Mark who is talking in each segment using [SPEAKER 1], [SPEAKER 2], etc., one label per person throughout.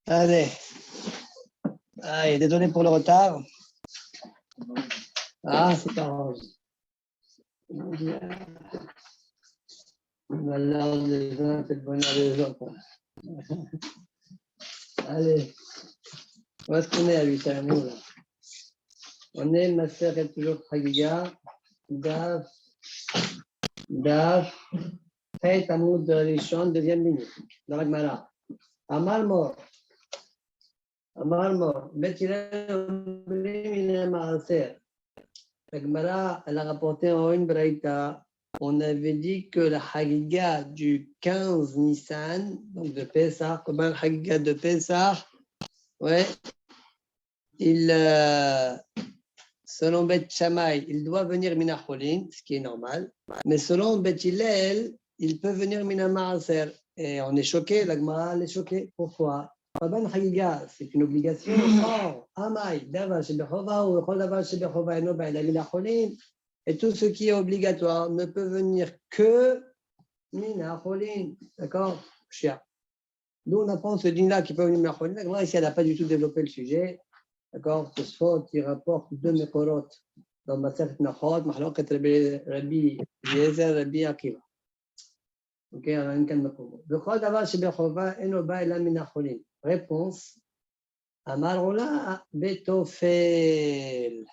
[SPEAKER 1] Allez. Allez, désolé pour le retard. Ah, c'est pas grave. Le malheur des uns, c'est le bonheur des autres. Allez. Où est-ce qu'on est à 8 là? On est, ma sœur est toujours Chagiga. Daf. Fait Amoud Rishon, deuxième minute. Dans la Gemara. Amal mort. Bet Hillel min Maaser. La Gemara, elle a rapporté en une braïta. On avait dit que la Hagiga du 15 Nissan, donc de Pessah, comme un Hagiga de Pessah, ouais, selon Bet Shammai, il doit venir Mina Cholin, ce qui est normal, mais selon Bet Hillel, il peut venir Mina Maaser. Et on est choqué, la Gemara, elle est choquée. Pourquoi? Korban Hagiga, c'est une obligation. Or, Amai, Dava Shebechova, ou Chol Dava Shebechova, Enoba, il a Mina Cholin. Et tout ce qui est obligatoire ne peut venir que Mina Cholin. D'accord? Chia. Nous, on apprend ce din-là qui peut venir Mina Cholin. Moi, ici, elle n'a pas du tout développé le sujet. D'accord? Ce soit qui rapporte deux Mekorot dans Maseret Nachot, Mahloket Rabbi Yezer, Rabbi Akiva. Ok, alors une canne Mekorot. Bechol Davar Shebechova, Enoba, Ela Mina Cholin. Réponse. Amarola Betofel.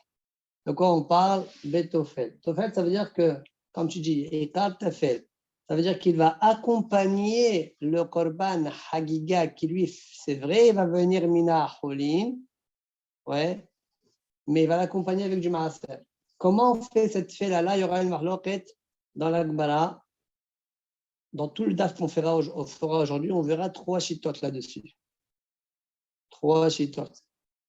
[SPEAKER 1] De quoi on parle? Betofel. Tofel, ça veut dire que, comme tu dis, Etar Tefel, ça veut dire qu'il va accompagner le Korban Hagiga qui, lui, c'est vrai, il va venir Mina Cholin, ouais, mais il va l'accompagner avec du Maaser. Comment on fait cette fête-là? Il y aura une marloquette dans la Gemara. Dans tout le daf qu'on fera aujourd'hui, on verra 3 chitotes là-dessus. 3 chitotes.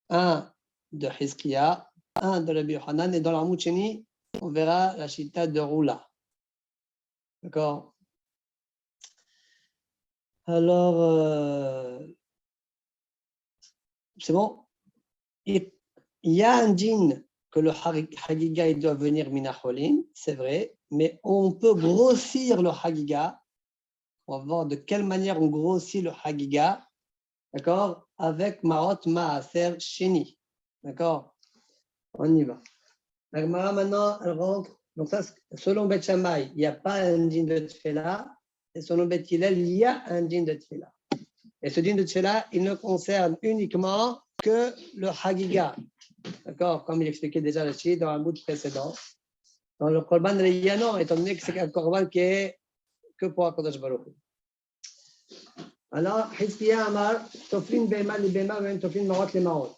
[SPEAKER 1] Un de Hizkiya, un de Rabbi Yochanan, et dans la Moucheni, on verra la chita de Roula. D'accord? Alors, c'est bon? Il y a un djinn que le Hagiga il doit venir Minacholin, c'est vrai, mais on peut grossir le Hagiga. On va voir de quelle manière on grossit le Hagiga, d'accord? Avec Maot Maaser Sheni. D'accord? On y va. La Gemara maintenant, elle rentre. Donc, ça, selon Bet Shammai, il n'y a pas un djinn de Tfela. Et selon Bet Hillel, il y a un djinn de Tfela. Et ce djinn de Tfela, il ne concerne uniquement que le Hagiga. D'accord? Comme il expliquait déjà là-dessus dans un bout précédent. Dans le Korban Reya, non, étant donné que c'est un Korban qui est que pour Akadosh Baruch Hu. Alors, Hizkiya Amar, Toflin Bema li Bema, Ven Toflin Marot le Marot.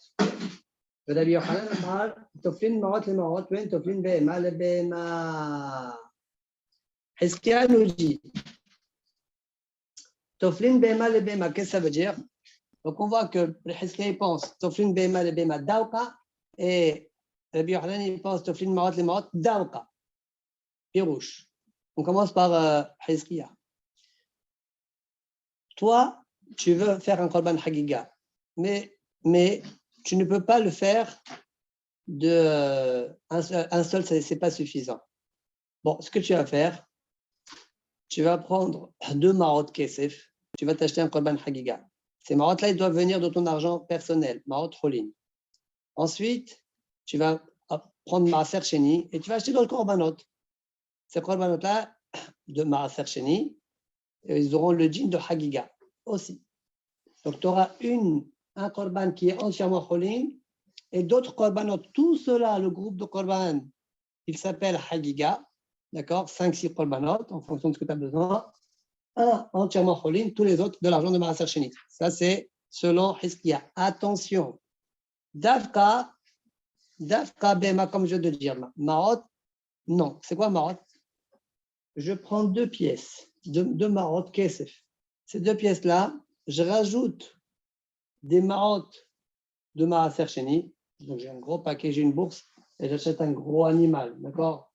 [SPEAKER 1] Rabbi Yochanan Amar, Toflin Marot le Marot, Ven Toflin Bema le Bema. Hizkiya nous dit, Toflin Bema le Bema, qu'est-ce que ça veut dire? Donc, on voit que Hizkiya pense, Toflin Bema le Bema, Dauka, et Rabbi Yochanan il pense, Toflin Marot le Marot, Dauka. Pirouche. On commence par Hizkiya. Toi, tu veux faire un Korban Hagiga, mais tu ne peux pas le faire un seul, ce n'est pas suffisant. Bon, ce que tu vas faire, tu vas prendre 2 marot kesef, tu vas t'acheter un Korban Hagiga. Ces marottes-là, ils doivent venir de ton argent personnel, marot cholin. Ensuite, tu vas prendre Maaser Sheni et tu vas acheter d'autres Korbanot. Ces Korbanot-là, de Maaser Sheni, ils auront le djinn de Hagiga aussi. Donc, tu auras un Korban qui est entièrement cholin et d'autres Korbanot. Tout cela, le groupe de Korban, il s'appelle Hagiga. D'accord? 5-6 Korbanot en fonction de ce que tu as besoin. Un entièrement cholin, tous les autres de l'argent de Maaser Sheni. Ça, c'est selon Hizkiya. Attention. Davka Bema, comme je viens de dire. Marot, non. C'est quoi Marot? Je prends 2 pièces, 2 Marot Kesef. Ces 2 pièces-là, je rajoute des marottes de Maaser Sheni. Donc, j'ai un gros paquet, j'ai une bourse et j'achète un gros animal. D'accord?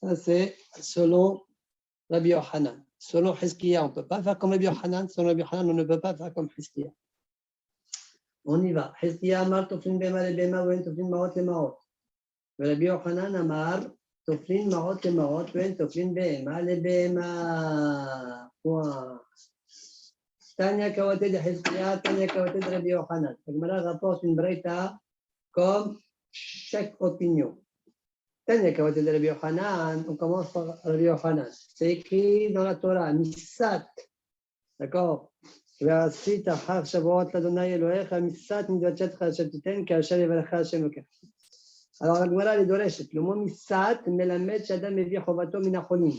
[SPEAKER 1] Ça, c'est selon Rabbi Yochanan. Selon Hizkiya, on ne peut pas faire comme Rabbi Yochanan. Selon Rabbi Yochanan, on ne peut pas faire comme Hizkiya. On y va. Hizkiya Amar, Toflin Bema le Bema, Wen Toflin Marot le Marot. Rabbi Yochanan Amar, Toflin Marot le Marot, Wen Toflin Bema le Bema. Point. Tanya Kawate de Hezkia, Tanya Kawate de Rabbi Yochanan. La Gemara rapporte une breita comme chaque opinion. Tanya Kawate de Rabbi Yochanan, on commence par Rabbi Yochanan. C'est écrit dans la Torah, Misat. D'accord? ועשית חג שבועות לאדוני אלוהיך, מיסת מדבשתך אשר תיתן, כאשר יברכך השם אלוקיך. Alors la Gemara est doreshet. Le mot misat melamed shadam mevi chovato min hacholim.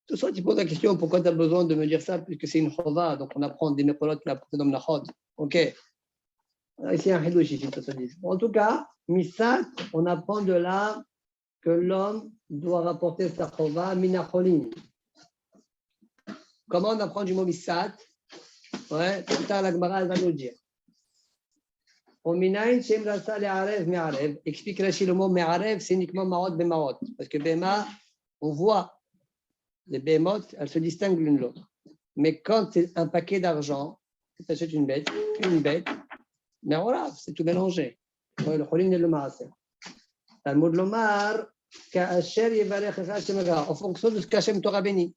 [SPEAKER 1] Tout ça, tu poses la question, pourquoi tu as besoin de me dire ça, puisque c'est une chova, donc on apprend des mécolotes qui apportent dans la chod. Ok. Ici, un hidouch ici, tout ça dit. En tout cas, misat, on apprend de là que l'homme doit rapporter sa chova min hacholim. Comment on apprend du mot misat? Ouais, tout à l'heure, la Gemara, elle va nous dire. Explique Rashi le mot me'arev, c'est uniquement marot be'marot. Parce que Bema, on voit les Behemot, elles se distinguent l'une de l'autre. Mais quand c'est un paquet d'argent, tu achètes une bête, mais voilà, c'est tout mélangé. Le cholim n'est le maaser. Le mot de l'omar, en fonction de ce qu'Hachem t'aura béni.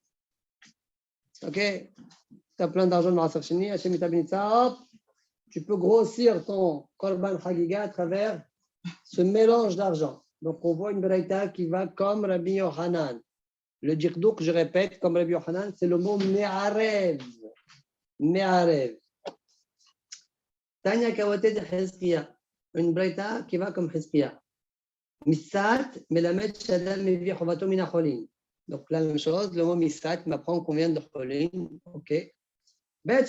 [SPEAKER 1] Ok? Tu as plein d'argent de maaser sheni, Hachem t'a béni ça, hop. Tu peux grossir ton korban chagiga à travers ce mélange d'argent. Donc, on voit une braïta qui va comme Rabbi Yochanan. Le dirdouk, je répète, comme Rabbi Yochanan, c'est le mot me'arev. Me'arev. Tanya Kawate de Hezkia. Une braïta qui va comme Hezkia. Misat, melamed shadam mevi chovato min hacholim. Donc, la même chose, le mot misat m'apprend qu'on vient de cholim. Ok. Selon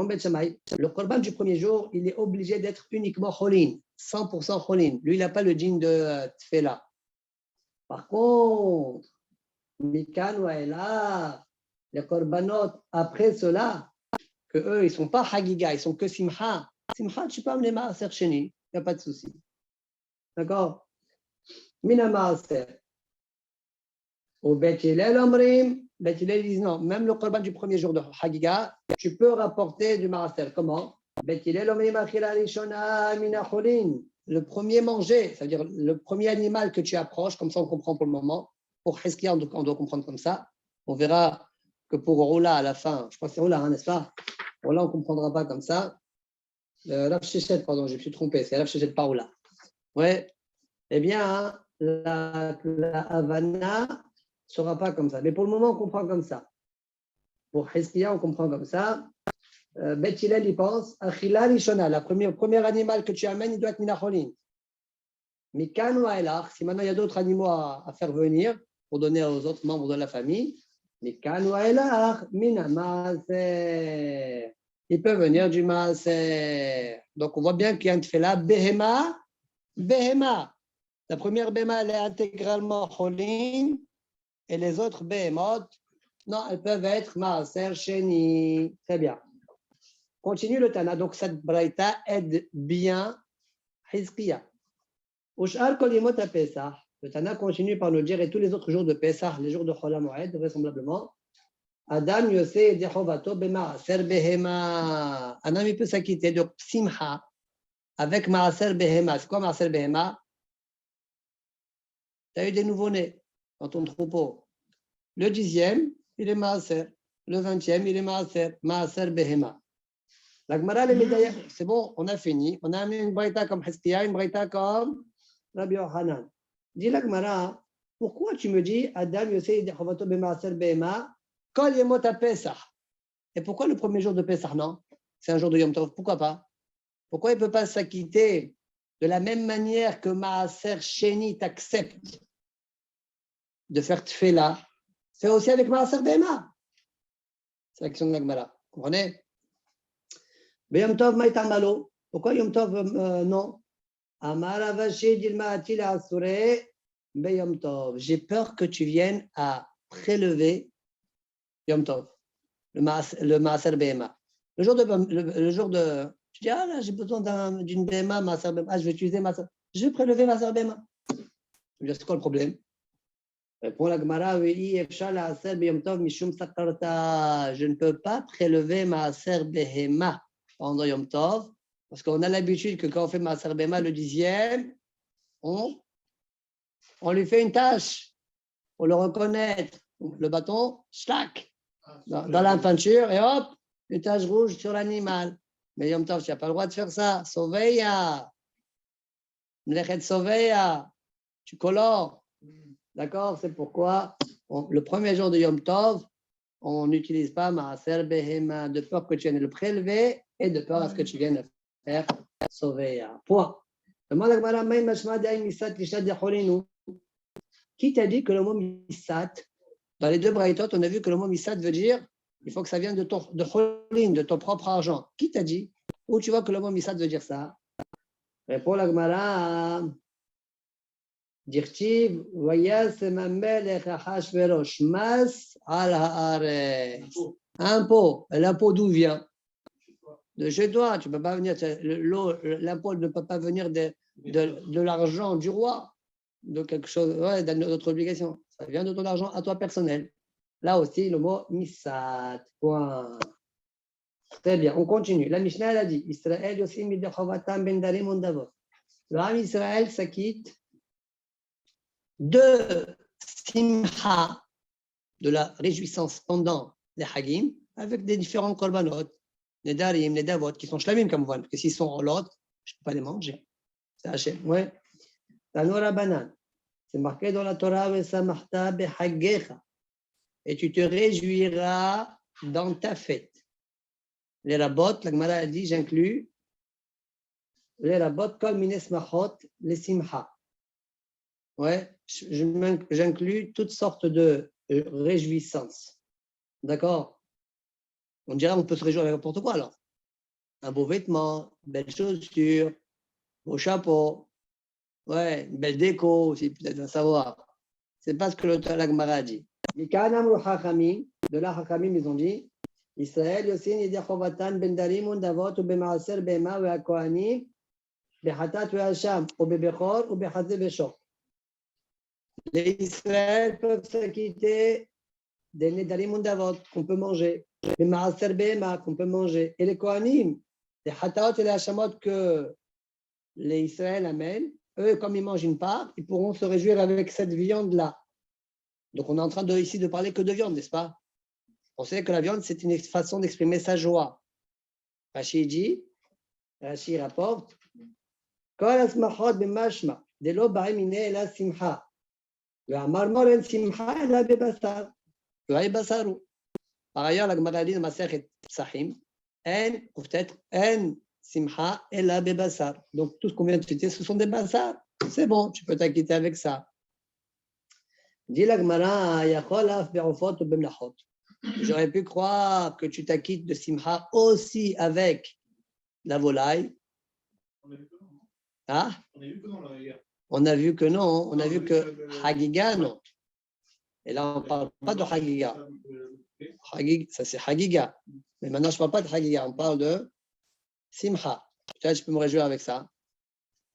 [SPEAKER 1] Bet Shammai, le korban du premier jour, il est obligé d'être uniquement cholin, 100% cholin. Lui, il n'a pas le djinn de tfela. Par contre, Mikan ou Ela, les korbanot, après cela, que eux, ils ne sont pas hagiga, ils sont que simcha. Simcha, tu peux amener maaser sheni, il n'y a pas de souci. D'accord? Mina maaser. Au Bet Hillel omrim, Bet Hillel disent non, même le korban du premier jour de Hagiga, tu peux rapporter du maaser. Comment? Bet Hillel omrim achila rishona min hacholin. Le premier manger, c'est-à-dire le premier animal que tu approches, comme ça on comprend pour le moment. Pour Hezkia, on doit comprendre comme ça. On verra que pour Roula à la fin, je crois que c'est Roula, hein, n'est-ce pas? Roula, on ne comprendra pas comme ça. Rav Shechet, pardon, je me suis trompé, c'est Rav Shechet par Roula. Ouais. Eh bien, la Havana ne sera pas comme ça. Mais pour le moment, on comprend comme ça. Pour Hezkia, on comprend comme ça. Bet Hillel, il pense, Achila Rishona, le premier animal que tu amènes, il doit être Minacholin. Mikan ou Aelach, si maintenant il y a d'autres animaux à faire venir pour donner aux autres membres de la famille, Mikan ou Aelach, Minamaser. Il peut venir du Maaser. Donc on voit bien qu'il y a un tfela, Behema. La première Behema, elle est intégralement Cholin. Et les autres Behemot, non, elles peuvent être Maaser Sheni. Très bien. Continue le Tana. Donc, cette Braïta aide bien Hizkiya. Ushar Kolimot à Pesach. Le Tana continue par nous dire, et tous les autres jours de Pesach, les jours de Chol HaMoed, vraisemblablement, Adam Yosei Dechovato Bemaaser Behema. Un homme, il peut s'acquitter de Simcha avec Maaser Behema. C'est quoi Maaser Behema? Tu as eu des nouveau-nés dans ton troupeau. Le 10e, il est Maaser. Le 20e, il est Maaser Behema. La Gemara, les médailles, c'est bon, on a fini. On a amené une braïta comme Hezkia, une braïta comme Rabbi Yochanan. Dis la Gemara, pourquoi tu me dis Adam Yosei Dechovato Bemaaser Behema Kol Yemot HaPesach? Et pourquoi le premier jour de Pesach, non? C'est un jour de Yom Tov. Pourquoi pas? Pourquoi il ne peut pas s'acquitter de la même manière que Maaser Sheni t'accepte de faire Tfela? Fais aussi avec Maaser Behema. C'est la question de la Gemara. Vous comprenez? Yom Tov Maïtamalo. Pourquoi Yom Tov non? Amar Avashi Dilma Atil Asure Yom Tov. J'ai peur que tu viennes à prélever Yom Tov, le Maaser Behema. Le jour de. Tu dis, ah là, j'ai besoin d'une Behema, Maaser Behema. Ah, je vais utiliser Maaser. Je vais prélever Maaser Behema. C'est quoi le problème? Pour la Gemara, je ne peux pas prélever Maaser Behema pendant Yom Tov, parce qu'on a l'habitude que quand on fait Maaser Behema le 10e, on lui fait une tâche pour le reconnaître. le bâton, schlac, dans la peinture, et hop, une tache rouge sur l'animal. Mais Yom Tov, tu n'as pas le droit de faire ça. Sauveya. Mlechet Sauveya. Tu colores. D'accord? C'est pourquoi le premier jour de Yom Tov, on n'utilise pas Maaser Behema de peur que tu viennes le prélever et de peur à ce que tu viennes le faire Sauveya. Point. Qui t'a dit que le mot Missat, dans les deux braïtot, on a vu que le mot Missat veut dire il faut que ça vienne de Cholin, de ton propre argent. Qui t'a dit? Où tu vois que le mot Missat veut dire ça? Répond la Gemara. Dirtiv, Vayas Mamelech Achashverosh, Mas al Haaretz. Impôt. L'impôt d'où vient? De chez toi. Tu ne peux pas venir. L'impôt ne peut pas venir de l'argent du roi, de quelque chose, ouais, d'autre obligation. Ça vient de ton argent à toi personnel. Là aussi, le mot Missat. Point. Très bien, on continue. La Mishnah, elle a dit Israël Yosim Midechovatam Ben Darim Ondavot. Le Ham Israël s'acquitte de Simcha, de la réjouissance pendant les Hagim, avec des différents korbanot, les Darim, les Davot, qui sont shlamim comme vous, parce que s'ils sont en l'autre, je ne peux pas les manger. C'est Hachem, ouais. Tanora Banan, c'est marqué dans la Torah, Vesamachta Behagecha, et tu te réjouiras dans ta fête. Les rabbot, la Gemara a dit, j'inclus les rabbot, kol mines machot, les simcha. Ouais, j'inclus toutes sortes de réjouissances. D'accord? On dirait qu'on peut se réjouir avec n'importe quoi alors. Un beau vêtement, belle chaussure, beau chapeau, ouais, une belle déco aussi, peut-être à savoir. C'est pas ce que la Gemara a dit. De la Hachamim, ils ont dit Israël, Yosin, Yedeh Chovatan, Ben Darim, Ondavot, ou Bemaaser, Bema, ou Akohanim, Behatat, ou Hacham, ou Bebechor, ou Behazé, Beshor. Les Israël peuvent s'acquitter des Nedarim, Ondavot, qu'on peut manger, Bemaaser, Bema, qu'on peut manger, et les Kohanim, les Hatat et les Hachamot que les Israël amènent, eux, comme ils mangent une part, ils pourront se réjouir avec cette viande-là. Donc, on est en train ici de parler que de viande, n'est-ce pas? On sait que la viande, c'est une façon d'exprimer sa joie. Rashi dit, Rashi rapporte, par ailleurs, la Gemara dit dans Masechet Psachim, ou peut-être en simcha ela bebasar. Donc, tout ce qu'on vient de citer, ce sont des basars. C'est bon, tu peux t'acquitter avec ça. Dit la Gemara, yachol af be'ofot ou b'mlachot. J'aurais pu croire que tu t'acquittes de simcha aussi avec la volaille. Ah? On a vu que non. On a vu que Hagiga, non. Et là, on ne parle pas de Hagiga. Ça, c'est Hagiga. Mais maintenant, je ne parle pas de Hagiga. On parle de simcha. Peut-être je peux me réjouir avec ça.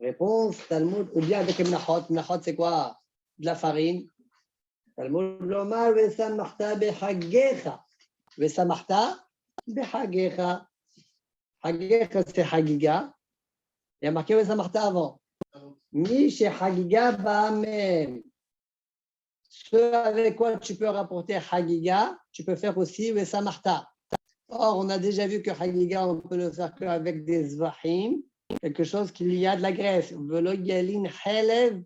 [SPEAKER 1] Réponse, Talmud, ou bien avec Mnachot. Mnachot, c'est quoi? De la farine. Talmud lomar vesamachta behagecha. Vesamachta behagecha. Hagecha, c'est Hagiga. Il y a marqué vesamachta avant. Mi chez Hagiga ba'amem. Ce avec quoi tu peux rapporter Hagiga, tu peux faire aussi vesamachta. Or, on a déjà vu que Hagiga, on peut le faire qu'avec des zvahim, quelque chose qu'il y a de la graisse. Velo yalin helev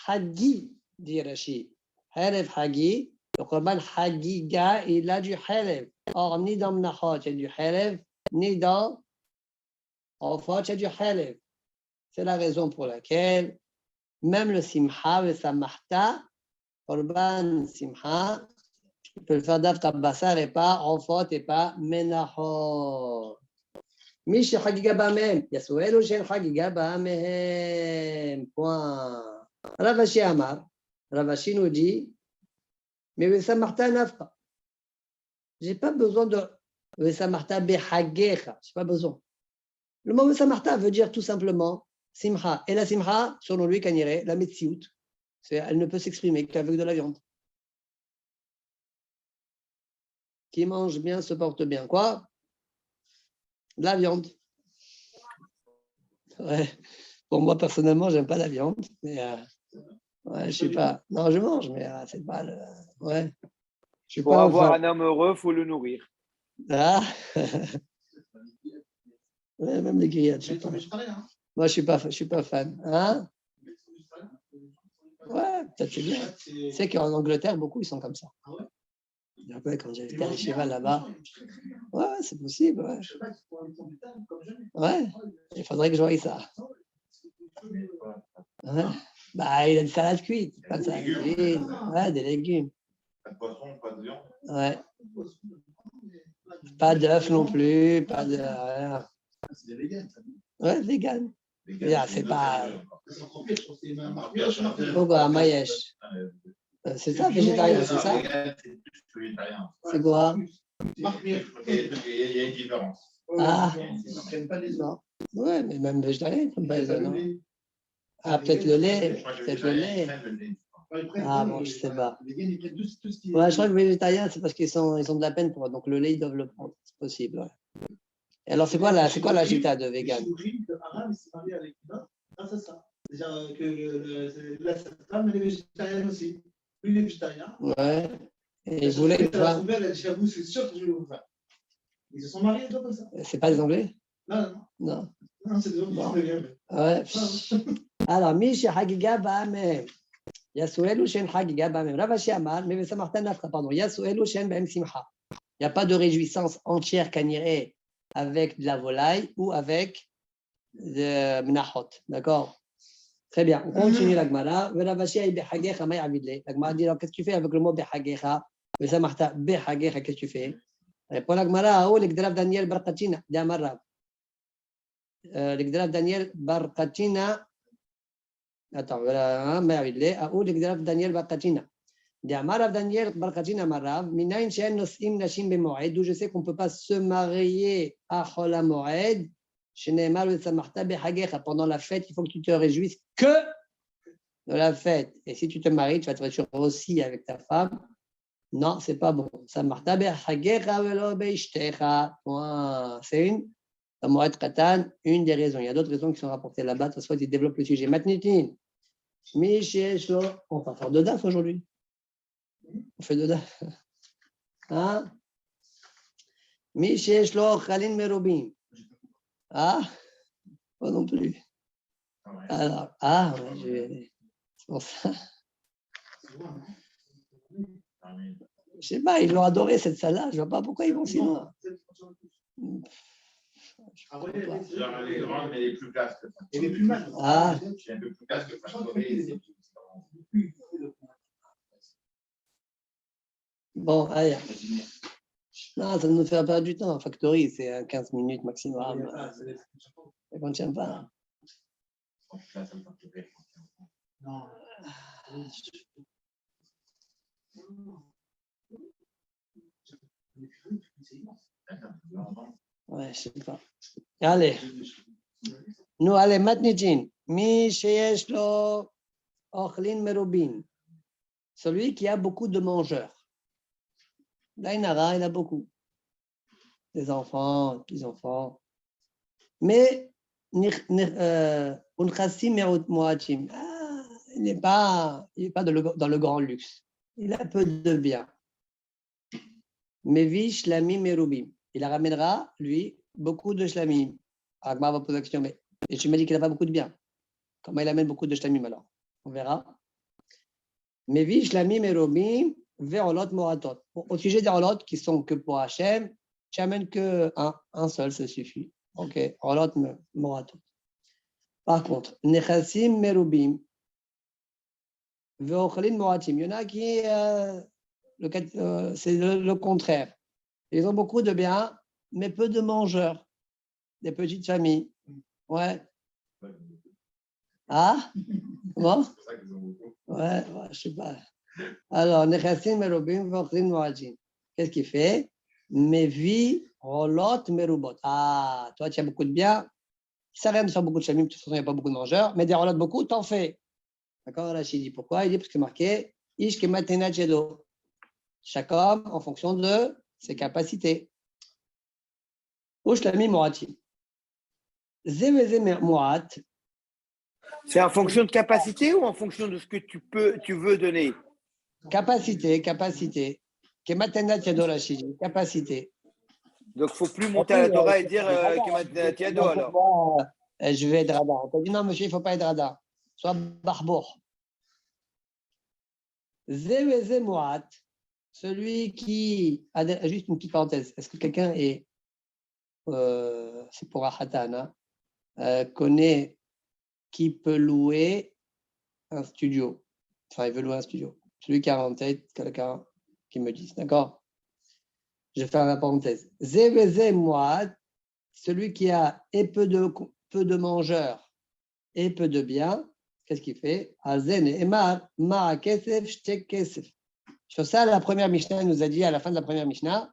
[SPEAKER 1] hagi, dit Rashi. Helev hagi, le korban Hagiga, il a du helev. Or, ni dans Mnachot, il y a du helev, ni dans Ofot, il y a du helev. C'est la raison pour laquelle même le simcha et samachta, korban simcha, tu peux le faire d'afta basar et pas Ofot et pas menachot. Mish Hagiga Bamem, Yasuel ou Shen Hagiga Bamem. Point. Ravashi Amar, Ravashi nous dit, mais Vesamarta Nafka. Je n'ai pas besoin de Vesamarta Behagecha. Je n'ai pas besoin. Le mot Vesamarta veut dire tout simplement Simcha. Et la Simcha, selon lui, Kanire, la Metsiout, elle ne peut s'exprimer qu'avec de la viande. Qui mange bien se porte bien. Quoi? De la viande. Ouais. Pour moi, personnellement, j'aime pas la viande. Mais ouais, je sais pas. Non, je mange, mais c'est pas le. Ouais. suis
[SPEAKER 2] Pour
[SPEAKER 1] pas
[SPEAKER 2] avoir
[SPEAKER 1] enfant.
[SPEAKER 2] un homme heureux, il faut le nourrir.
[SPEAKER 1] Ah. Ouais, même les grillades, je sais pas. Moi, je suis pas fan. Hein? Ouais, peut-être c'est bien. Tu sais qu'en Angleterre, beaucoup, ils sont comme ça. Après, quand j'étais à Yeshiva là-bas, ouais, c'est possible. Ouais. Ouais, il faudrait que je voie ça. Ouais. Bah, il a une salade cuite, pas de salade cuite. Ouais, des légumes.
[SPEAKER 3] Pas de poisson, pas de viande.
[SPEAKER 1] Ouais. Pas d'œufs non plus, pas de rien.
[SPEAKER 3] C'est des véganes, ça.
[SPEAKER 1] Ouais, vegan. Yeah, c'est pas.
[SPEAKER 3] Pourquoi
[SPEAKER 1] Pourquoi, Mayesh? C'est ça, végétarien, c'est ça?
[SPEAKER 3] C'est plus végétarien.
[SPEAKER 1] C'est quoi?
[SPEAKER 3] Il y a une différence.
[SPEAKER 1] Ah,
[SPEAKER 3] Ils ne prennent pas les œufs.
[SPEAKER 1] non. Ouais, mais même végétarien, ils ne prennent pas les œufs, non? Ah, peut-être le lait. Peut-être le lait. Ah, bon, je sais pas. Ouais, je crois que végétarien, c'est parce qu'ils ont de la peine pour eux. Donc le lait, ils doivent le prendre. C'est possible, ouais. Et alors, c'est quoi la gita de vegan?
[SPEAKER 4] C'est ça. Déjà que la femme, elle est végétarienne aussi. Lui, il est végétarien.
[SPEAKER 1] Ouais. Et ils voulaient une femme.
[SPEAKER 4] Elle a dit, j'avoue, c'est sûr que je vais vous faire. Ils se sont mariés, toi, comme ça.
[SPEAKER 1] C'est pas des Anglais?
[SPEAKER 4] Non.
[SPEAKER 1] Non.
[SPEAKER 4] Non, c'est des Anglais.
[SPEAKER 1] Ouais. Alors, Michi Hagiga Ba'amem. Yasuelu Shen Hagiga Ba'amem. Ravashi Amar, mais ça Martin Nafra, pardon. Yasuelu Shen Ba'em Simcha. Il n'y a pas de réjouissance entière kaniré avec de la volaille ou avec de Mnachot. D'accord? Très bien. On continue la Gemara. Ravashi Aïe Behagecha Maï Avidle. La Gemara dit alors, qu'est-ce que tu fais avec le mot Behagecha? Mais ça Martin Behagecha, qu'est-ce que tu fais? Répond la Gemara, oh, l'Egdrav Daniel Barkatina, d'Amarab. L'Egdrav Daniel Barkatina. Attends, voilà, Daniel Barkatina. Daniel Barkatina Marav, Minain Shen Nosim Nashim Bemoed, d'où je sais qu'on ne peut pas se marier à Chola Moed, Shenemar le Samarta Behagecha. Pendant la fête, il faut que tu te réjouisses que de la fête. Et si tu te maries, tu vas te réjouir aussi avec ta femme. Non, c'est pas bon. Samarta Behagecha velo Beishtecha. C'est une des raisons. Il y a d'autres raisons qui sont rapportées là-bas. De toute façon, ils développent le sujet. Matnitin. On va faire de DAF aujourd'hui. On fait de DAF. Hein? Misheshlo Khalin Merobim. Ah? Pas non plus. Alors, ouais, c'est pour ça. Je sais pas, ils l'ont adoré cette salade. Je ne vois pas pourquoi ils vont si loin.
[SPEAKER 3] Les grandes, mais les plus classes que ça.
[SPEAKER 4] Et les plus mal.
[SPEAKER 1] Ah.
[SPEAKER 3] C'est un peu plus classe que ça.
[SPEAKER 1] Bon, allez. Non, ça nous fait perdre du temps. Factory, c'est 15 minutes maximum. Ça ne tient pas.
[SPEAKER 4] Non.
[SPEAKER 1] Ouais, je sais pas. Allez. Nous, allez, Matnijin. Mi sheyeshlo ochlin merubin. Celui qui a beaucoup de mangeurs. Dainara, il a beaucoup. Des enfants, petits-enfants. Mais, unchassim moachim. Il n'est pas dans le grand luxe. Il a peu de biens. Mevi shlamim merubim. Il ramènera, lui, beaucoup de shlamim. Agma va poser la question, mais tu m'as dit qu'il n'a pas beaucoup de biens. Comment il amène beaucoup de shlamim alors? On verra. Mevi shlamim merubim ve'olot moratot. Au sujet des olot qui sont que pour Hachem, tu amènes qu'un seul, ça suffit. Ok, olot moratot. Par contre, nechassim merubim ve'ochlin moratim. Il y en a qui, c'est le contraire. Ils ont beaucoup de biens, mais peu de mangeurs. Des petites familles. Ouais. Ah? Comment? Ouais, je sais pas. Alors, Nechassim merubim ve'ochlin moratim. Qu'est-ce qu'il fait? Mevi rolot merubot. Ah, toi, tu as beaucoup de biens. Ça sert à rien de faire beaucoup de familles, de toute façon, il n'y a pas beaucoup de mangeurs, mais des rolotes beaucoup, t'en fais. D'accord? Rachid dit pourquoi? Il dit parce que c'est marqué Ish kematena jedo. Chaque homme en fonction de ses capacités. Ushlami moratim. Zeveze morat.
[SPEAKER 2] C'est en fonction de capacité ou en fonction de ce que tu veux donner?
[SPEAKER 1] Capacité. Kematenat Yadorachiji, capacité.
[SPEAKER 2] Donc, il ne faut plus monter à la Torah et dire Tiado
[SPEAKER 1] Donc,
[SPEAKER 2] alors.
[SPEAKER 1] moi, je vais être radar. On t'a dit non, monsieur, il ne faut pas être radar. Sois barbour. Zeweze Moat, celui qui a juste une petite parenthèse. Est-ce que quelqu'un est, c'est pour Ahatana, connaît qui peut louer un studio? Enfin, il veut louer un studio. Celui qui a en tête, quelqu'un qui me dise, d'accord? Je vais faire la parenthèse. Zeweze Moat, celui qui a et peu de mangeurs et peu de biens, qu'est-ce qu'il fait? Azen et Emar, Ma Kesef, Shtek Kesef. Sur ça, la première Mishnah nous a dit à la fin de la première Mishnah,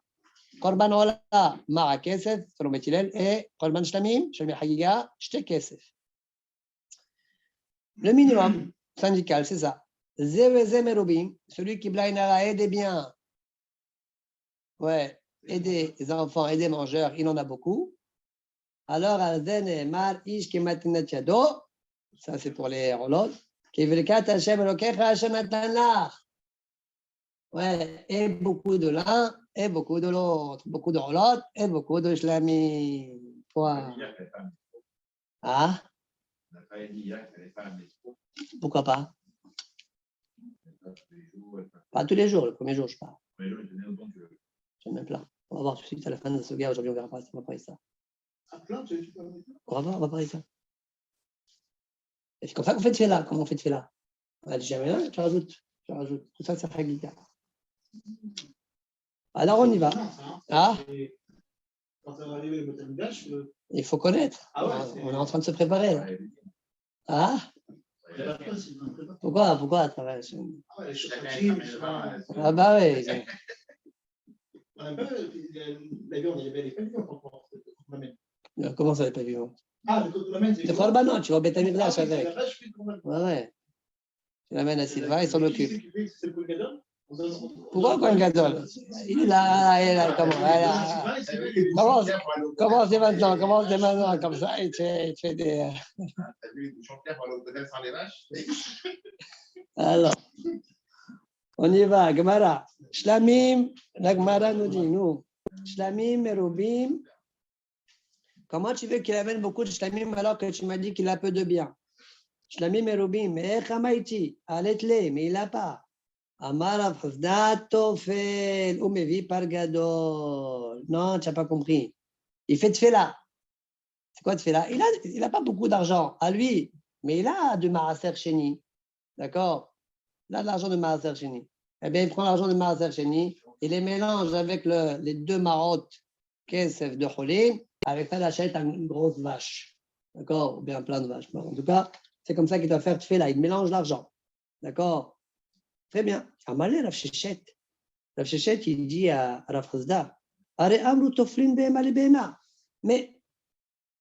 [SPEAKER 1] Korban Ola, Ma Kesef, selon Bethilel, et Korban Shlamim, Shalmi Hagiga, Shtek Kesef. Le minimum syndical, c'est ça. Zeweze Merubim, celui qui blainara et des biens, ouais, et des enfants et des mangeurs, il en a beaucoup. Alors, Azen et Emar, Ish Kematinat Yado, ça c'est pour les rolot. Ouais, et beaucoup de l'un, et beaucoup de l'autre. Beaucoup de rolot, et beaucoup de shlamim. Quoi? Ah? Pourquoi pas? Pas tous les jours, le premier jour, je parle. Je me plains. On va voir tout de suite à la fin de ce gars. Aujourd'hui, on verra pas, on va parler de ça. On va parler de ça. Et c'est comme ça qu'on fait de là. Comment on fait de là? On a dit jamais là, tu rajoutes. Tout ça, c'est Hagiga. Alors, on y va. Ah? Il faut connaître. On est en train de se préparer là. Ah? Pourquoi ah bah oui. Comment ça, les pas vivant? Le Korbanot, tu vas au Beth Amikdash avec. Ouais. Tu l'amènes à Sylvain, il s'en occupe. Pourquoi Kohen Gadol? Il est là, comment c'est maintenant? Comme ça, et tu fais des.
[SPEAKER 3] T'as vu le chanteur pour l'hôtel sans les vaches?
[SPEAKER 1] Alors, on y va, Gemara. Shlamim, la Gemara nous dit, nous. Shlamim, Merubim. Comment tu veux qu'il amène beaucoup de Shlamim alors que tu m'as dit qu'il a peu de biens? Shlamim, Merubim, mais Chamaiti, allez-les, mais il n'a pas. Amar Afzda Tofel, ou Mevi Pargadol. Non, tu n'as pas compris. Il fait Tfela. C'est quoi Tfela? Il n'a pas beaucoup d'argent à lui, mais il a de Maaser Sheni. D'accord? Il a de l'argent de Maaser Sheni. Eh bien, il prend l'argent de Maaser Sheni, il les mélange avec les deux marottes Kesef de Cholim, avec ça, il achète une grosse vache. D'accord? Ou bien plein de vaches. Bon, en tout cas, c'est comme ça qu'il doit faire Tfela. Il mélange l'argent. D'accord? Très bien. Amalé Rav Shechet. Rav Shechet, il dit à Rav Chazda, mais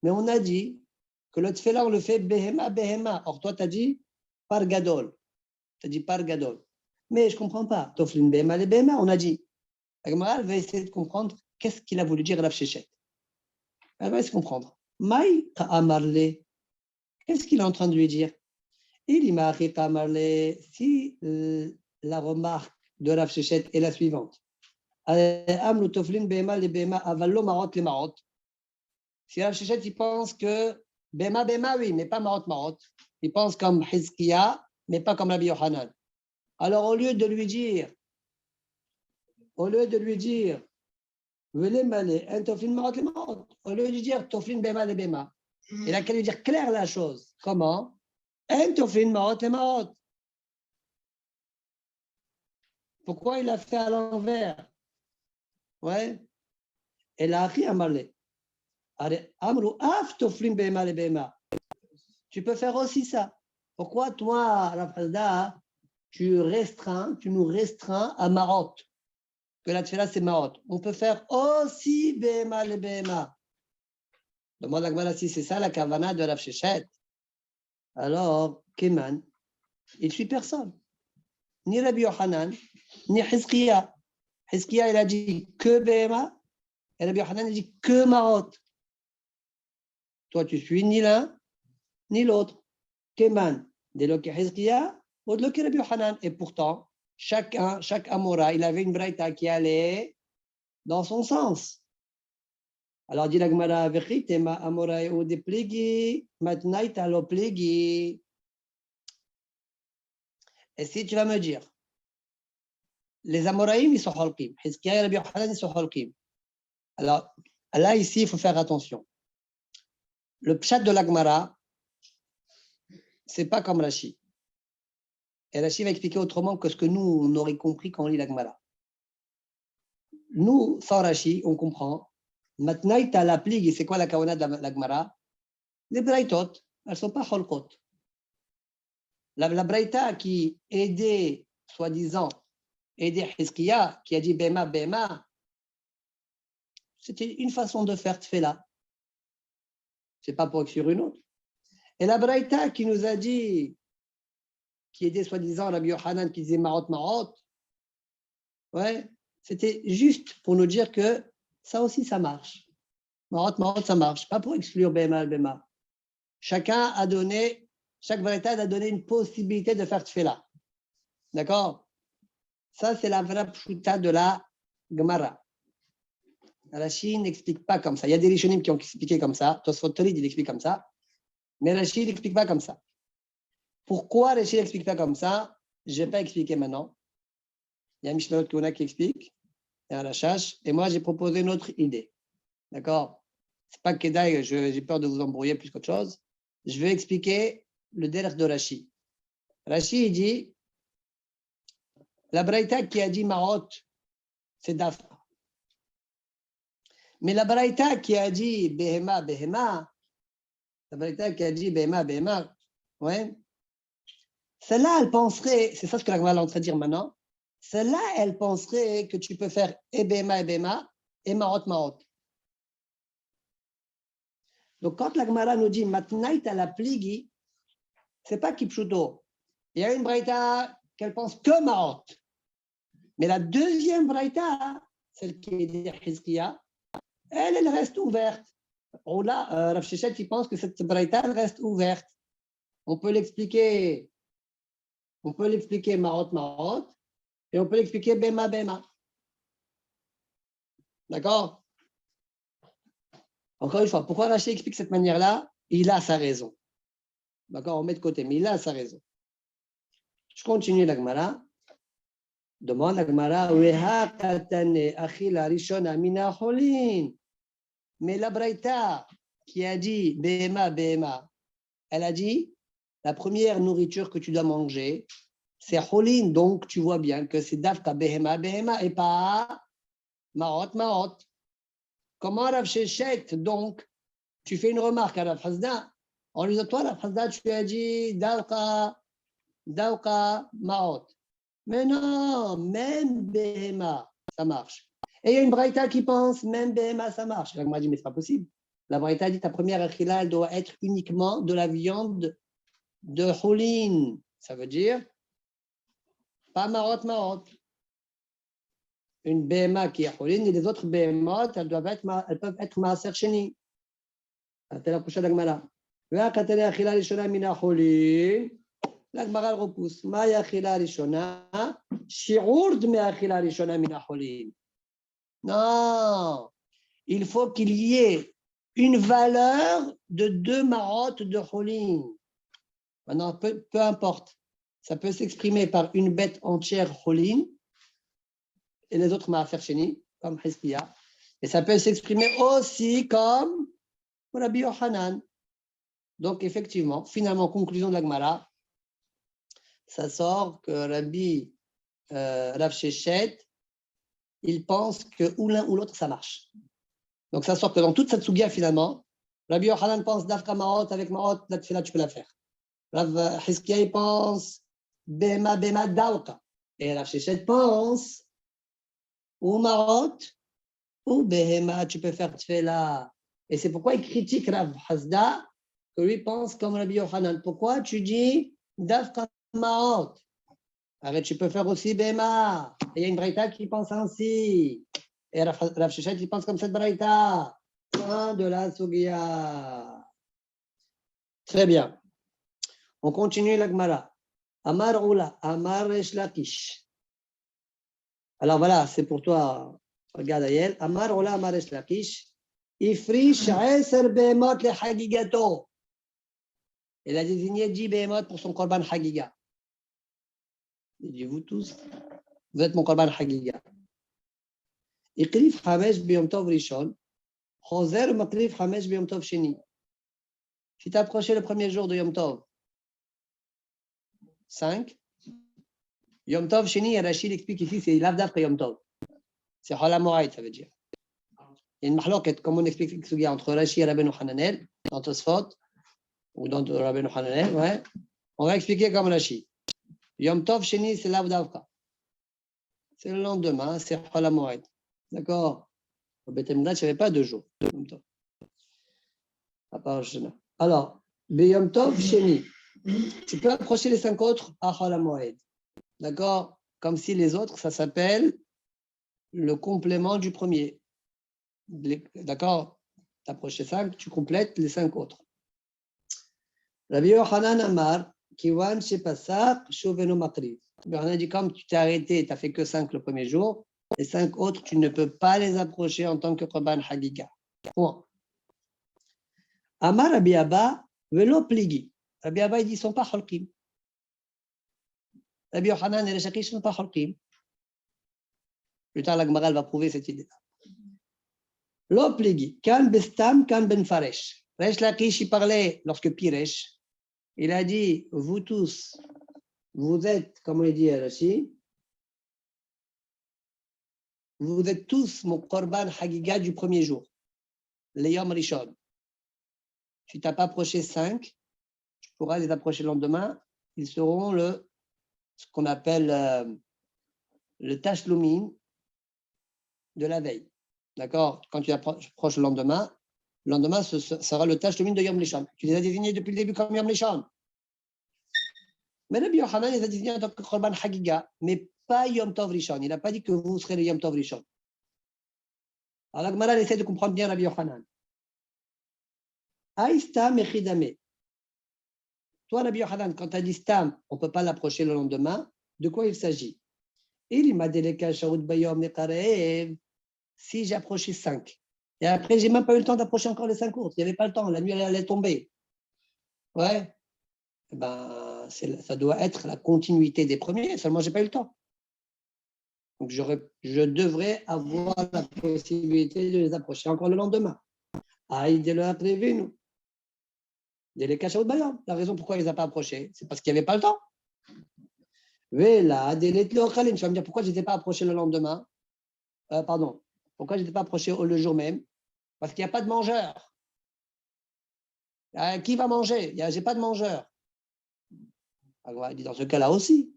[SPEAKER 1] on a dit que le tfela, on le fait behema. Or, toi, tu as dit par gadol. Tu as dit par gadol. Mais je ne comprends pas. Toflin behema le behema, on a dit. La Gemara va essayer de comprendre qu'est-ce qu'il a voulu dire Rav Shechet. Elle va essayer de comprendre. Maï amarle. Qu'est-ce qu'il est en train de lui dire? Il m'a amarle. Si la remarque de Rav Shechet est la suivante. Si Rav Shechet il pense que Bema, oui, mais pas Marot. Il pense comme Hizkiya, mais pas comme Rabbi Yohanan. Alors, au lieu de lui dire, au lieu de lui dire Toflin Bema le Bema, il a qu'à lui dire clair la chose. Comment? Pourquoi il a fait à l'envers? Ouais. Et là, tu peux faire aussi ça. Pourquoi toi, la Présidente, tu nous restreins à Marot? Que la Tfela, c'est Marot. On peut faire aussi Bema le Bema. Demande la Gemara si c'est ça la Kavana de Rav Shechet. Alors, Keman, il ne suit personne. Ni Rabbi Yohanan, ni Hizkiya. Hizkiya, il a dit que Bema. Et Rabbi Yohanan, il dit que Marot. Toi, tu suis ni l'un, ni l'autre. Keman, de l'Oké Hizkiya, ou de l'Oké Rabbi Yohanan. Et pourtant, chaque Amora, il avait une braïta qui allait dans son sens. Alors dit la Gemara, vérité, ma Amora ou des pligi, matnaïta lo pligi. Et si tu vas me dire, les Amoraïm, ils sont halkim. Hizkiya et Rabbi Yochanan, ils sont halkim. Alors, là, ici, il faut faire attention. Le pshat de la Gemara, ce n'est pas comme Rashi. Et Rashi va expliquer autrement que ce que nous, on aurait compris quand on lit la Gemara. Nous, sans Rashi, on comprend. Maintenant, tu as la pligue, c'est quoi la kawana de la Gemara? Les braïtot, elles ne sont pas holkot. La braïta qui aidait, soi-disant, aidait Hizkiya, qui a dit Bema, Bema, c'était une façon de faire tfela. Ce n'est pas pour exclure une autre. Et la braïta qui nous a dit, qui aidait soi-disant Rabbi Yochanan, qui disait Marot, Marot, ouais, c'était juste pour nous dire que ça aussi, ça marche. Marot, Marot, ça marche. Pas pour exclure Bema, Bema. Chacun a donné, chaque braïta a donné une possibilité de faire tfela. D'accord? Ça, c'est la vraie pshuta de la Gemara. Rashi n'explique pas comme ça. Il y a des rishonim qui ont expliqué comme ça. Tosfot Tolid, il explique comme ça. Mais Rashi n'explique pas comme ça. Pourquoi Rashi n'explique pas comme ça? Je ne vais pas expliquer maintenant. Il y a Mishnah Kuna qui explique, et à la chasse. Et moi, j'ai proposé une autre idée. D'accord? C'est pas Kedaï, j'ai peur de vous embrouiller plus qu'autre chose. Je vais expliquer le derech de Rashi. Rashi, il dit, la braïta qui a dit Marot, c'est Dafra. Mais la braïta qui a dit Behema, Behema, la braïta qui a dit Behema, Behema, ouais, celle-là, elle penserait, c'est ça ce que la Gemara est en train de dire maintenant, celle-là, elle penserait que tu peux faire et Behema, et Marot, Marot. Donc, quand la Gemara nous dit Matnaït à la pligi, c'est pas Kipchuto. Il y a une braïta qu'elle pense que Marot. Mais la deuxième braïta, celle qui est de Hizkiya, elle reste ouverte. Oh là, Rav Sheshet, il pense que cette braïta, elle reste ouverte. On peut l'expliquer Marot, Marot, et on peut l'expliquer Bema, Bema. D'accord? Encore une fois, pourquoi Rashi explique de cette manière-là? Il a sa raison. D'accord? On met de côté, mais il a sa raison. Je continue la Gemara. Demande la Gemara, mais la Braïta qui a dit Behema, Behema, elle a dit la première nourriture que tu dois manger, c'est Cholin, donc tu vois bien que c'est Dafka Behema, Behema et pas Marot, Marot. Comment Rav Sheshet, donc, tu fais une remarque à Rav Hasda, en lui disant, toi, Rav Hasda, tu as dit Dawka, Marot. Mais non, même Behema, ça marche. Et il y a une braïta qui pense, même Behema, ça marche. La Gemara dit, mais ce n'est pas possible. La braïta dit, ta première achila, elle doit être uniquement de la viande de Cholin. Ça veut dire, pas Marot, Marot. Une Behema qui est Cholin et les autres Behemot, elles peuvent être Maaser Sheni. C'est la prochaine Gemara. La Gemara repousse. Ma yachila rishona, shi'ur de me'achila rishona mina cholin. Non, il faut qu'il y ait une valeur de 2 marottes de cholin. Maintenant, peu importe. Ça peut s'exprimer par une bête entière cholin et les autres ma'afer sheni, comme Hizkiya. Et ça peut s'exprimer aussi comme Rabbi Yochanan. Donc, effectivement, finalement, conclusion de la Gemara, ça sort que Rav Sheshet, il pense que ou l'un ou l'autre, ça marche. Donc, ça sort que dans toute cette sougia, finalement, Rabbi Yochanan pense Dafka Marot, avec Marot, la tfila, tu peux la faire. Rav Hizkiya, il pense Bema, Bema, Dawka. Et Rav Sheshet pense ou Marot, ou Behema, tu peux faire tfila. Et c'est pourquoi il critique Rav Hasda, que lui pense comme Rabbi Yochanan. Pourquoi tu dis Dafka Marot? Arrête, tu peux faire aussi Bema. Il y a une braïta qui pense ainsi. Et Rav Sheshet, il pense comme cette braïta. Fin de la Sugia. Très bien. On continue la Gemara. Amar Oula, Amar Resh Lakish. Alors voilà, c'est pour toi. Regarde Ayel. Amar Ola Amar Esh Lakish. Ifrish 10 behemot le Hagigato. Il a désigné 10 behemot pour son korban Hagiga. Il dit, vous tous, vous êtes mon korban Hagiga. Iqrif Hamesh Biyom Tov Rishon. Choser Makrif Hamesh Biyom Tov Sheni. Si tu as approché le premier jour de Yom Tov, 5. Yom Tov Sheni, Rachid explique ici, c'est l'Avdaf Yom Tov. C'est Cholam Moraïd, ça veut dire. Il y a une mahloket, comme on explique entre Rashi et Rabbeinu Hananel, dans Tosfot, ou dans Rabbeinu Hananel, ouais. On va expliquer comme Rashi. Yom Tov Sheni, c'est l'Avdavka. C'est le lendemain, c'est Cholam Moraïd. D'accord? Au Beth Amikdash, il n'y avait pas 2 jours. Yom Tov. À part Shana. Alors, Yom Tov Sheni, tu peux approcher les 5 autres à Cholam Moraïd. D'accord? Comme si les autres, ça s'appelle le complément du premier. D'accord? Tu approches les 5, tu complètes les 5 autres. Rabbi Yochanan Amar, Kiwan Shepasak, Shoveno Makriv. Rabbi Yochanan dit, comme tu t'es arrêté, tu n'as fait que 5 le premier jour, les 5 autres, tu ne peux pas les approcher en tant que Korban Hagiga. Point. Amar Rabbi Abba, Velo Pligi. Rabbi Abba, il dit, ils ne sont pas Cholkim. Rabbi Yochanan et les Shakish ne sont pas Cholkim. Plus tard, la Gemara va prouver cette idée-là. Lo Pligi, Kan Bestam, Kan Ben Faresh. Resh Lakish, il parlait lorsque Piresh, il a dit, vous tous, vous êtes, comment il dit Rashi, vous êtes tous mon Korban Hagiga du premier jour, les Yom Rishon. Tu ne t'as pas approché 5, tu pourras les approcher le lendemain, ils seront ce qu'on appelle le Tashlumin de la veille. D'accord? Quand tu approches le lendemain, ce sera le Tashlumin de Yom Rishon. Tu les as désignés depuis le début comme Yom Rishon. Mais Rabbi Yochanan les a désignés en tant que Korban Hagiga, mais pas Yom Tov Rishon. Il n'a pas dit que vous serez le Yom Tov Rishon. Alors la Gemara essaie de comprendre bien Rabbi Yochanan. Aïstam echidame. Toi, Rabbi Yochanan, quand tu as dit Stam, on ne peut pas l'approcher le lendemain, de quoi il s'agit? Il m'a délégué Shaout Bayom Nekarev. Si j'ai approché 5, et après, je n'ai même pas eu le temps d'approcher encore les 5 autres. Il n'y avait pas le temps, la nuit elle allait tomber. Ouais. Eh ben, ça doit être la continuité des premiers, seulement je n'ai pas eu le temps. Donc, je devrais avoir la possibilité de les approcher encore le lendemain. Aïe, de leur prévu, nous. La raison pourquoi il ne les a pas approchés, c'est parce qu'il n'y avait pas le temps. Tu vas me dire pourquoi je n'étais pas approché le lendemain. Pourquoi je n'étais pas approché le jour même? Parce qu'il n'y a pas de mangeur. Qui va manger? Je n'ai pas de mangeur. Alors, il dit dans ce cas-là aussi,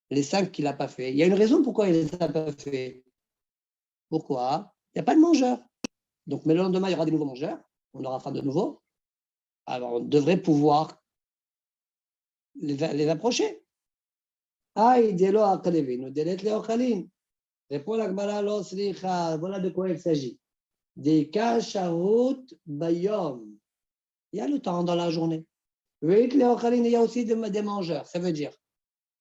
[SPEAKER 1] les 5 qu'il n'a pas fait. Il y a une raison pourquoi il ne les a pas fait. Pourquoi? Il n'y a pas de mangeur. Donc, mais le lendemain, il y aura des nouveaux mangeurs. On aura faim de nouveau. Alors, on devrait pouvoir les approcher. Aïe, délo akalevin, ou délet leochalin. Répond la Gemara, voilà de quoi il s'agit. Des kasharut bayom. Il y a le temps dans la journée. Il y a aussi des mangeurs. Ça veut dire,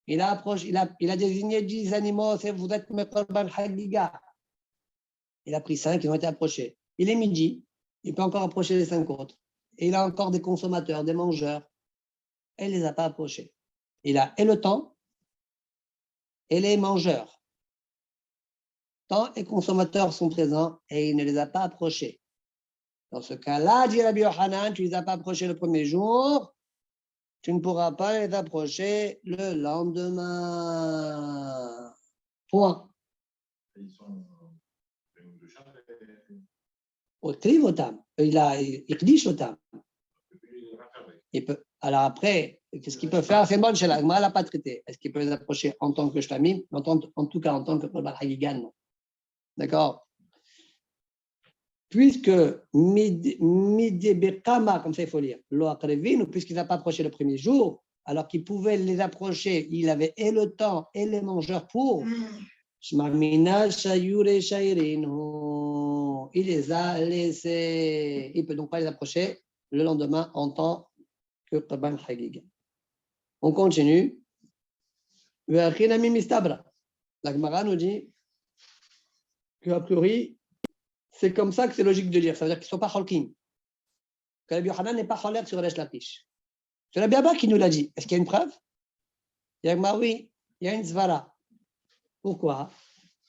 [SPEAKER 1] il a désigné 10 animaux, vous êtes mes korban hagiga. Il a pris 5, ils ont été approchés. Il est midi, il peut encore approcher les 5 autres. Et il a encore des consommateurs, des mangeurs. Et il ne les a pas approchés. Il a et le temps et les mangeurs. Temps et consommateurs sont présents et il ne les a pas approchés. Dans ce cas-là, dit Rabbi Yochanan, tu ne les as pas approchés le premier jour, tu ne pourras pas les approcher le lendemain. Point.
[SPEAKER 3] Ils sont de chaque.
[SPEAKER 1] Au trivotam. Il dit otam. Alors après, qu'est-ce qu'il peut faire? C'est bon, chez la Gemara, elle n'a pas traité. Est-ce qu'il peut les approcher en tant que shlamim? En tout cas, en tant que Korban Hagigan, non. D'accord? Puisque midebekama, comme ça il faut lire, lo akrevin, puisqu'il n'a pas approché le premier jour, alors qu'il pouvait les approcher, il avait et le temps et les mangeurs pour. Shmamina shayure shairinu. Il les a laissés. Il ne peut donc pas les approcher le lendemain en tant que Korban Hagiga. On continue. La Gemara nous dit qu'a priori, c'est comme ça que c'est logique de dire. Ça veut dire qu'ils ne sont pas cholkin. Que Rabbi Yochanan n'est pas choler sur Resh Lakish. C'est Rabbi Abba qui nous l'a dit. Est-ce qu'il y a une preuve? Il y a Gemara, oui. Il y a une zvara. Pourquoi?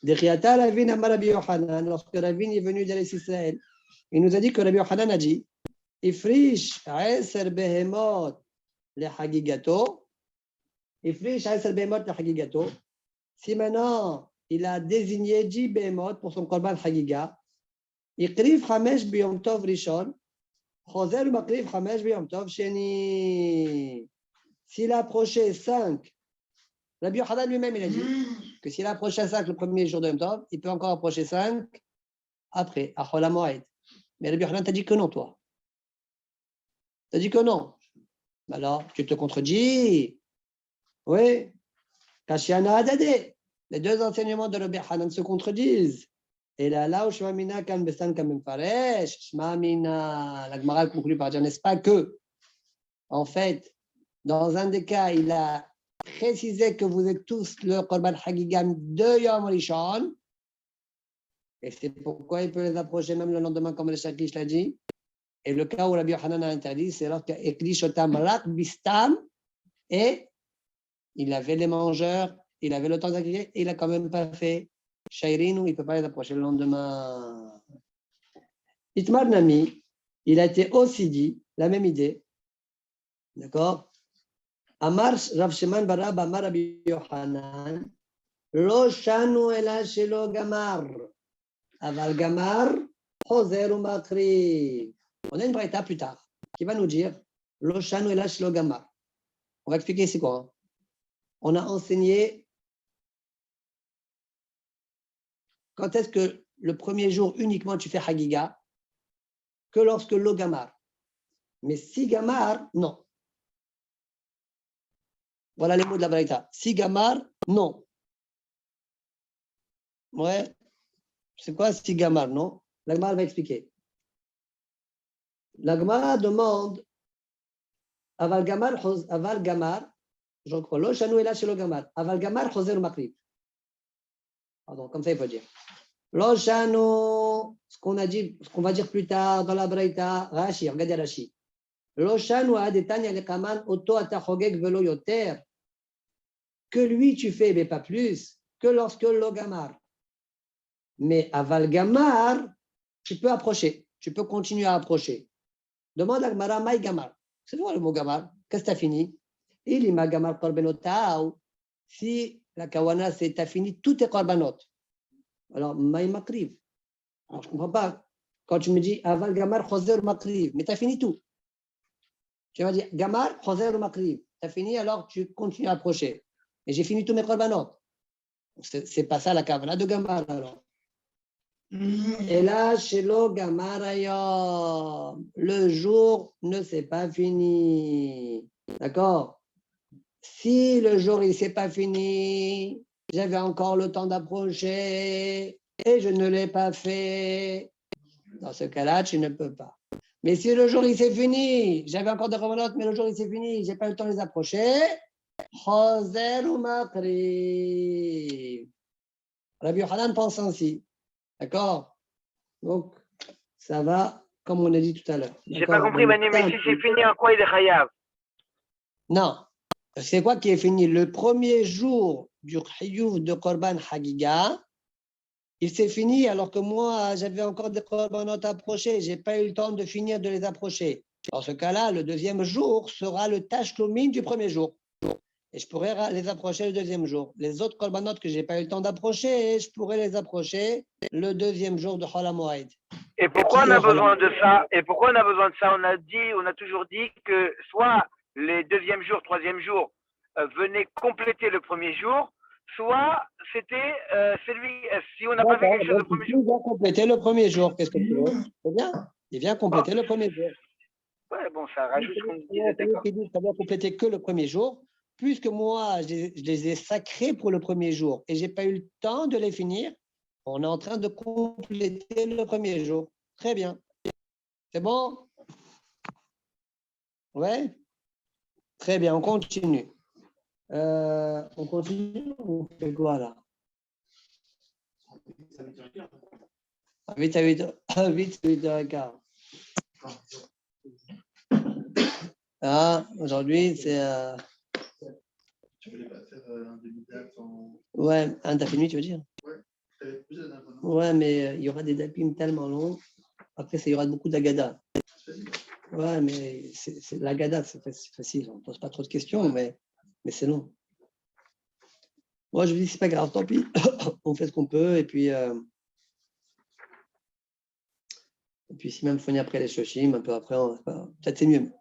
[SPEAKER 1] Dechiata Ravin Amar Rabbi Yochanan, lorsque Ravin est venu d'Eretz Israël, il nous a dit que Rabbi Yochanan a dit Ifrish 10 behemot le hagigato. Ifrish 10 behemot le hagigato. Si maintenant il a désigné 10 behemot pour son korban hagiga, Ikrif 5 biyom tov rishon, Choser Makrif 5 biyom tov sheni. S'il a approché 5, Rabbi Yochanan lui-même il a dit que s'il a approché 5 le premier jour de Yom Tov, il peut encore approcher 5 après, à Chol HaMoed. Mais Rabbi Yochanan t'a dit que non, toi. T'as dit que non. Alors, tu te contredis. Oui. Kashiana Adade. Les deux enseignements de Rabbi Yochanan se contredisent. Et là où Shmamina kan besan kamem faresh, Shmamina, la Gemara conclut par dire, n'est-ce pas que, en fait, dans un des cas, il a précisé que vous êtes tous le Korban Hagigam de Yom Rishon, et c'est pourquoi il peut les approcher même le lendemain, comme le Shakish l'a dit. Et le cas où Rabbi Yochanan a interdit, c'est lorsqu'Ekli Shotam Rak Bistam, et il avait les mangeurs, il avait le temps d'agréer, et il n'a quand même pas fait Shairin, où il ne peut pas les approcher le lendemain. Itmar Nami, il a été aussi dit, la même idée, d'accord? Amar Rav Sheman Barab Amar Rabbi Yochanan, Lo shanu ela shelo gamar, aval gamar, choser ou makri. On a une braïta plus tard qui va nous dire Lo shanu ela shelo gamar. On va expliquer c'est quoi. Hein. On a enseigné quand est-ce que le premier jour uniquement tu fais hagiga, que lorsque lo gamar. Mais si gamar, non. Voilà les mots de la braïta. Si gamar, non. Ouais. C'est quoi si gamar, non? La Gemara va expliquer. La Gemara demande Aval gamar, je crois, lo shanu ela shelo gamar, aval gamar choser makrib. Pardon, comme ça il faut dire. Lo shanu, ce qu'on a dit, ce qu'on va dire plus tard dans la Braïta, Rashi, regardez Rashi. Lo shanu adetanya lekaman oto ata chogeg velo yoter. Que lui tu fais, mais pas plus, que lorsque lo gamar. Mais aval gamar, tu peux approcher, tu peux continuer à approcher. Demande à Gemara, maï gamar. C'est quoi le mot gamar? Qu'est-ce que tu as fini? Il y ma gamar korbanotao. Si la kawana, c'est tu as fini tous tes korbanot. Alors, maï makriv. Alors, je ne comprends pas. Quand tu me dis aval gamar choser makriv, mais tu as fini tout. Tu vas dire gamar choser makriv. Tu as fini, alors tu continues à approcher. Mais j'ai fini tous mes korbanot. C'est pas ça la kawana de gamar alors. Et là, chez le Gamarayom, le jour ne s'est pas fini. D'accord? Si le jour il s'est pas fini, j'avais encore le temps d'approcher et je ne l'ai pas fait. Dans ce cas-là, tu ne peux pas. Mais si le jour il s'est fini, j'avais encore des remenotes, mais le jour il s'est fini, j'ai pas eu le temps de les approcher. Choser ou makri. Rabbi Yochanan pense ainsi. D'accord? Donc, ça va, comme on a dit tout à l'heure.
[SPEAKER 2] J'ai pas compris, Manu, mais si c'est fini, en quoi il est chayav?
[SPEAKER 1] Non. C'est quoi qui est fini? Le premier jour du Chiyuv de Korban Hagiga, il s'est fini alors que moi, j'avais encore des Korbanot à approcher. Je n'ai pas eu le temps de finir de les approcher. Dans ce cas-là, le deuxième jour sera le Tashlumin du premier jour. Et je pourrais les approcher le deuxième jour. Les autres korbanot que je n'ai pas eu le temps d'approcher, je pourrais les approcher le deuxième jour de Chol HaMoed.
[SPEAKER 2] Et pourquoi on a besoin de ça? Et pourquoi on a besoin de ça? On a toujours dit que soit les deuxième jour, troisième jour venaient compléter le premier jour, soit c'était celui, si on n'a pas fait quelque chose le premier jour.
[SPEAKER 1] Il vient compléter le premier jour. Qu'est-ce que tu veux? C'est bien. Il vient compléter le premier jour.
[SPEAKER 2] Ouais, bon, ça rajoute ce qu'on disait, d'accord.
[SPEAKER 1] Ça vient compléter que le premier jour. Puisque moi, je les ai sacrés pour le premier jour et je n'ai pas eu le temps de les finir, on est en train de compléter le premier jour. Très bien. C'est bon? Ouais? Très bien, on continue. On fait quoi là? 8 à 8h15. Ah, aujourd'hui, c'est.
[SPEAKER 4] Tu voulais pas faire un demi-date en.
[SPEAKER 1] Ouais, un tapis de nuit, tu veux dire?
[SPEAKER 4] T'avais posé la dernière fois, non?
[SPEAKER 1] Ouais, mais il y aura des tapis tellement longs. Après, il y aura beaucoup d'agada. Ouais, mais c'est l'agada, c'est facile. On ne pose pas trop de questions, mais c'est long. Moi, je me dis, c'est pas grave, tant pis. On fait ce qu'on peut. Et puis si même Fournier après les shoshim, un peu après, peut-être c'est mieux.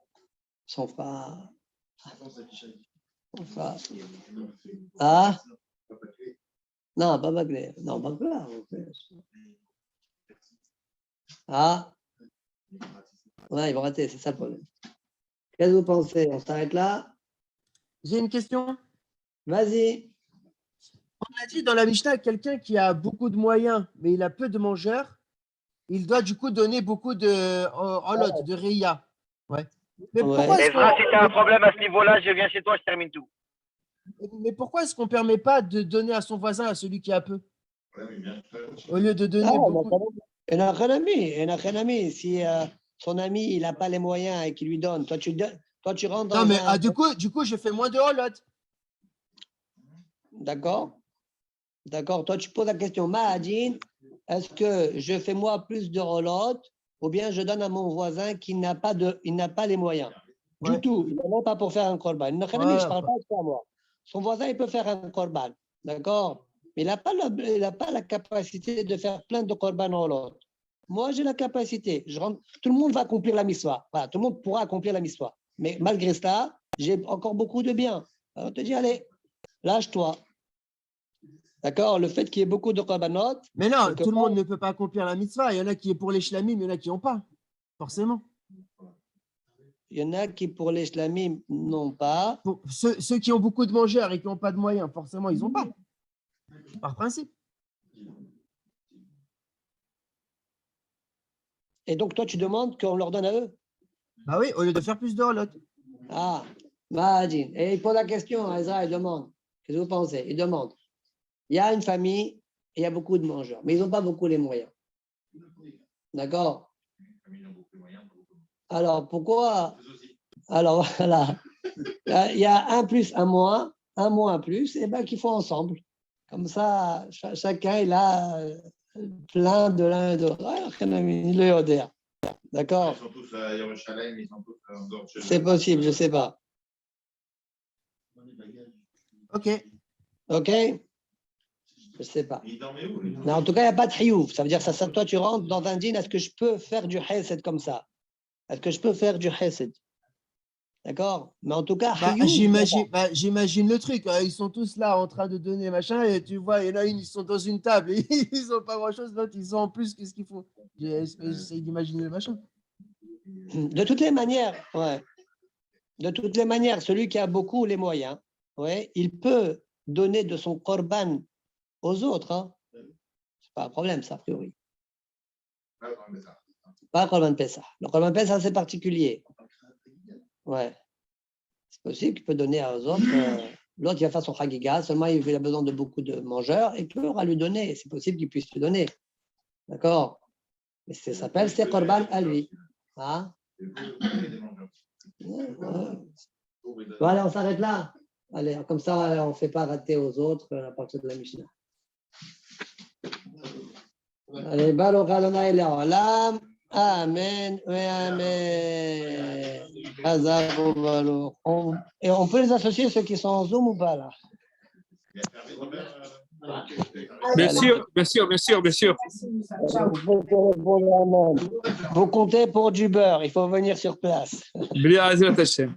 [SPEAKER 1] Ça, on fera. Ah? Non, pas Bagley. Non, pas Bagley. Ah? Ouais, ils vont rater, c'est ça le problème. Qu'est-ce que vous pensez? On s'arrête là?
[SPEAKER 5] J'ai une question.
[SPEAKER 1] Vas-y.
[SPEAKER 5] On a dit dans la Mishnah, quelqu'un qui a beaucoup de moyens, mais il a peu de mangeurs, il doit du coup donner beaucoup de holot, de reya. Ouais. Mais
[SPEAKER 1] Ouais.
[SPEAKER 5] pourquoi est-ce
[SPEAKER 2] Ezra, si tu as un
[SPEAKER 5] qu'on
[SPEAKER 2] problème à ce niveau-là, je viens chez toi, je termine tout.
[SPEAKER 5] ne permet pas de donner à son voisin, à celui qui a peu,
[SPEAKER 3] Ouais, mais bien sûr.
[SPEAKER 5] au lieu de donner beaucoup?
[SPEAKER 1] Il n'a qu'un ami. Si son ami, il n'a pas les moyens et qu'il lui donne, toi, tu rentres dans
[SPEAKER 5] Non, mais
[SPEAKER 1] un...
[SPEAKER 5] du coup, je fais moins de holot.
[SPEAKER 1] D'accord? D'accord. Toi, tu poses la question, Mahadine, est-ce que je fais moi plus de relotes ou bien je donne à mon voisin qui n'a pas les moyens?
[SPEAKER 5] Ouais.
[SPEAKER 1] Du tout. Il n'en a pas pour faire un korban. Je ne
[SPEAKER 5] Ouais,
[SPEAKER 1] parle pas de ça, moi. Son voisin, il peut faire un korban. D'accord? Mais il n'a pas, la capacité de faire plein de korban relotes. Moi, j'ai la capacité. Tout le monde va accomplir la miswa. Voilà, tout le monde pourra accomplir la miswa. Mais malgré cela, j'ai encore beaucoup de biens. Alors, on te dit, allez, lâche-toi. D'accord? Le fait qu'il y ait beaucoup de korbanot.
[SPEAKER 5] Mais non,
[SPEAKER 1] quelque
[SPEAKER 5] tout le
[SPEAKER 1] part,
[SPEAKER 5] monde ne peut pas accomplir la mitzvah. Il y en a qui est pour les shlamim, il y en a qui n'ont pas, forcément.
[SPEAKER 1] il y en a qui, pour les shlamim, n'ont pas.
[SPEAKER 5] Pour ceux qui ont beaucoup de mangeurs et qui n'ont pas de moyens, forcément, ils n'ont pas, par principe.
[SPEAKER 1] Et donc, toi, tu demandes qu'on leur donne à eux?
[SPEAKER 5] Bah oui, au lieu de faire plus de holot.
[SPEAKER 1] Ah, Mahadine. Et il pose la question à Ezra, il demande. Qu'est-ce que vous pensez? Il demande. Il y a une famille et il y a beaucoup de mangeurs, mais ils n'ont pas beaucoup les moyens. D'accord? Alors, pourquoi? Alors, voilà. Il y a un plus, un moins plus, et bien qu'ils font ensemble. Comme ça, chacun, il a plein de l'un et de l'autre. D'accord?
[SPEAKER 3] Ils sont tous à Yerushalayim, ils sont tous en dehors de chez eux.
[SPEAKER 1] C'est possible, je ne sais pas.
[SPEAKER 5] Ok.
[SPEAKER 1] OK? Je ne sais pas.
[SPEAKER 3] Ils dormaient où, lui?
[SPEAKER 1] Mais en tout cas, il n'y a pas de hiouf. Ça veut dire que toi, tu rentres dans un dîner, est-ce que je peux faire du hesed comme ça? Est-ce que je peux faire du hesed? D'accord? Mais en tout cas,
[SPEAKER 5] J'imagine le truc. Ils sont tous là en train de donner machin et tu vois, il y en a une, ils sont dans une table et ils n'ont pas grand-chose, l'autre, ils ont en plus, qu'est-ce qu'ils font? J'essaie d'imaginer le machin.
[SPEAKER 1] de toutes les manières, ouais. De toutes les manières, celui qui a beaucoup les moyens, ouais, il peut donner de son korban aux autres. Hein. C'est pas un problème, ça, a priori. Pas le korban Pessah. Le korban Pessah, c'est particulier. Ouais. C'est possible qu'il peut donner aux autres. L'autre, il va faire son chagiga, seulement il a besoin de beaucoup de mangeurs et il pourra lui donner. C'est possible qu'il puisse lui donner. D'accord? Mais ça s'appelle ses korban à lui. Hein? Bon, allez, on s'arrête là. Allez, comme ça, on ne fait pas rater aux autres à partir de la Mishnah. Allez, Baruch Adonai Le'olam. Amen. Oui, amen. Hazak Baruch. Et on peut les associer, ceux qui sont en Zoom ou pas là?
[SPEAKER 6] Bien sûr, bien sûr, bien sûr, bien sûr.
[SPEAKER 1] Vous comptez pour du beurre, il faut venir sur place.
[SPEAKER 6] Bli Azrat Hashem.